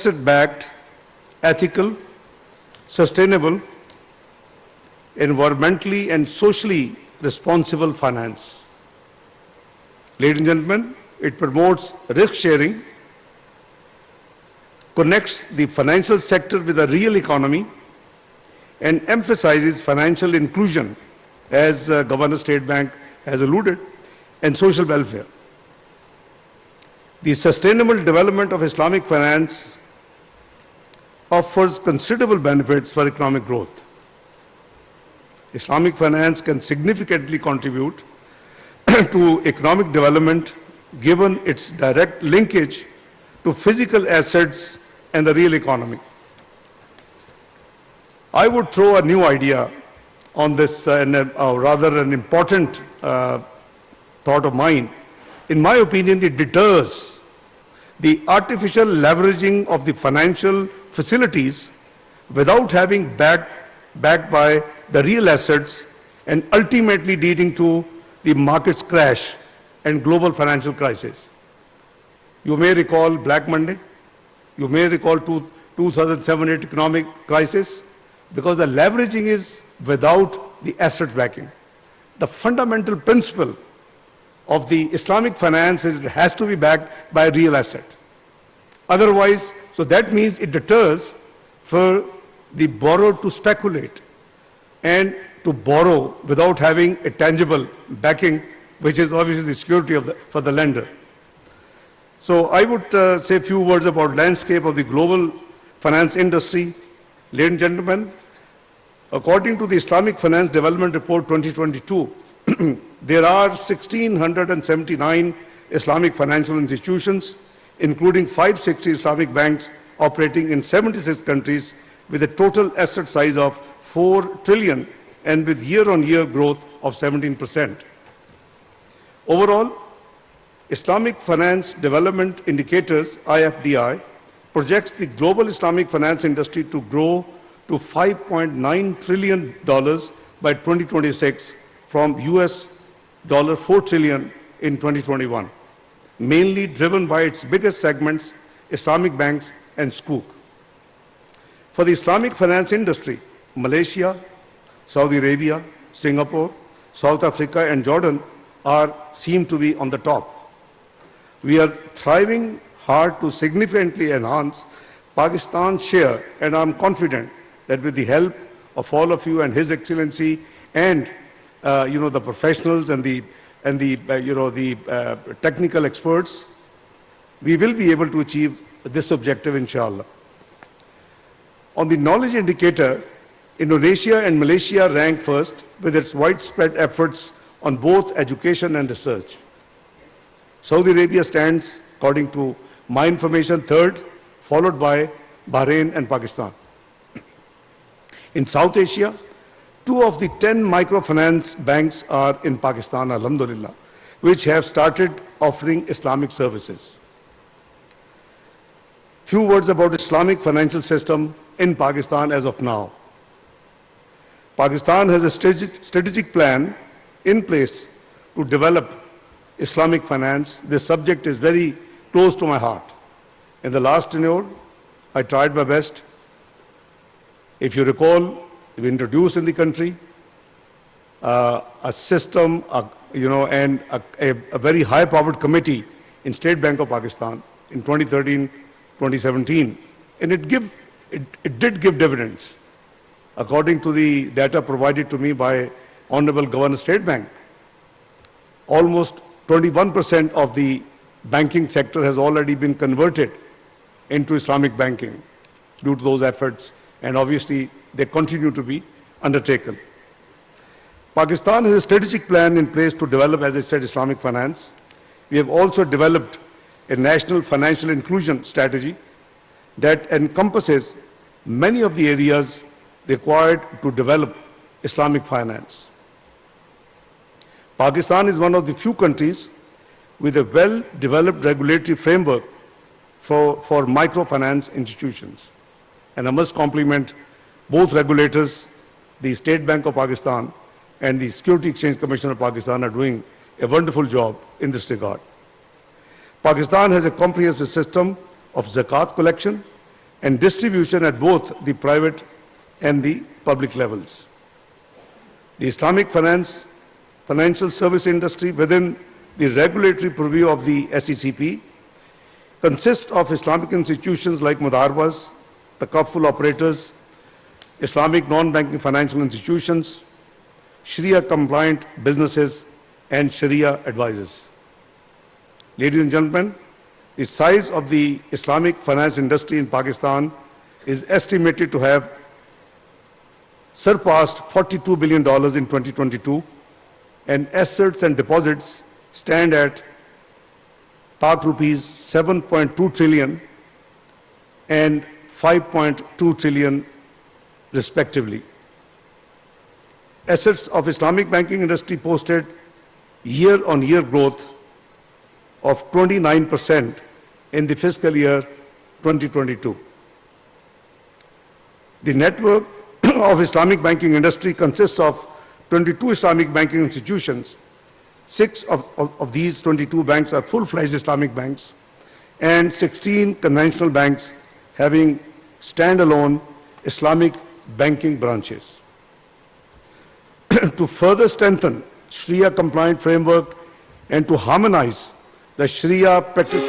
asset-backed, ethical, sustainable, environmentally and socially responsible finance. Ladies and gentlemen, it promotes risk sharing, connects the financial sector with the real economy, and emphasizes financial inclusion, as Governor State Bank has alluded, and social welfare. The sustainable development of Islamic finance offers considerable benefits for economic growth. Islamic finance can significantly contribute to economic development given its direct linkage to physical assets and the real economy. I would throw a new idea on this, rather an important thought of mine. In my opinion, it deters the artificial leveraging of the financial facilities without having backed by the real assets and ultimately leading to the market's crash and global financial crisis. You may recall Black Monday. You may recall 2007-8 economic crisis, because the leveraging is without the asset backing. The fundamental principle of the Islamic finance is it has to be backed by a real asset. Otherwise, so that means it deters for the borrower to speculate and to borrow without having a tangible backing, which is obviously the security for the lender. So I would say a few words about landscape of the global finance industry. Ladies and gentlemen, according to the Islamic Finance Development Report 2022, there are 1,679 Islamic financial institutions, including 560 Islamic banks operating in 76 countries with a total asset size of 4 trillion and with year-on-year growth of 17%. Overall, Islamic Finance Development Indicators, IFDI, projects the global Islamic finance industry to grow to $5.9 trillion by 2026 from US $4 trillion in 2021, mainly driven by its biggest segments, Islamic banks and Sukuk. For the Islamic finance industry, Malaysia, Saudi Arabia, Singapore, South Africa and Jordan seem to be on the top. We are thriving hard to significantly enhance Pakistan's share, and I'm confident that with the help of all of you and His Excellency and the professionals and the technical experts, we will be able to achieve this objective, inshallah. On the knowledge indicator, Indonesia and Malaysia rank first with its widespread efforts on both education and research. Saudi Arabia stands, according to my information, third, followed by Bahrain and Pakistan. In South Asia, 2 of the 10 microfinance banks are in Pakistan, alhamdulillah, which have started offering Islamic services. Few words about Islamic financial system in Pakistan as of now. Pakistan has a strategic plan in place to develop Islamic finance. This subject is very close to my heart. In the last tenure, I tried my best. If you recall, we introduced in the country a system, and a very high-powered committee in State Bank of Pakistan in 2013-2017, and it did give dividends. According to the data provided to me by Honorable Governor State Bank, almost 21% of the banking sector has already been converted into Islamic banking due to those efforts, and obviously they continue to be undertaken. Pakistan has a strategic plan in place to develop, as I said, Islamic finance. We have also developed a national financial inclusion strategy that encompasses many of the areas required to develop Islamic finance. Pakistan is one of the few countries with a well-developed regulatory framework for microfinance institutions. And I must compliment both regulators, the State Bank of Pakistan and the Security Exchange Commission of Pakistan are doing a wonderful job in this regard. Pakistan has a comprehensive system of zakat collection and distribution at both the private and the public levels. The Islamic financial service industry within the regulatory purview of the SECP consists of Islamic institutions like Mudarbas, Takafful operators, Islamic non-banking financial institutions, Sharia-compliant businesses, and Sharia advisors. Ladies and gentlemen, the size of the Islamic finance industry in Pakistan is estimated to have surpassed $42 billion in 2022, and assets and deposits stand at rupees 7.2 trillion and 5.2 trillion respectively. Assets of Islamic banking industry posted year-on-year growth of 29% in the fiscal year 2022. The network of Islamic banking industry consists of 22 Islamic banking institutions. 6 of these 22 banks are full-fledged Islamic banks, and 16 conventional banks having standalone Islamic banking branches. To further strengthen Sharia-compliant framework and to harmonize the Sharia practice.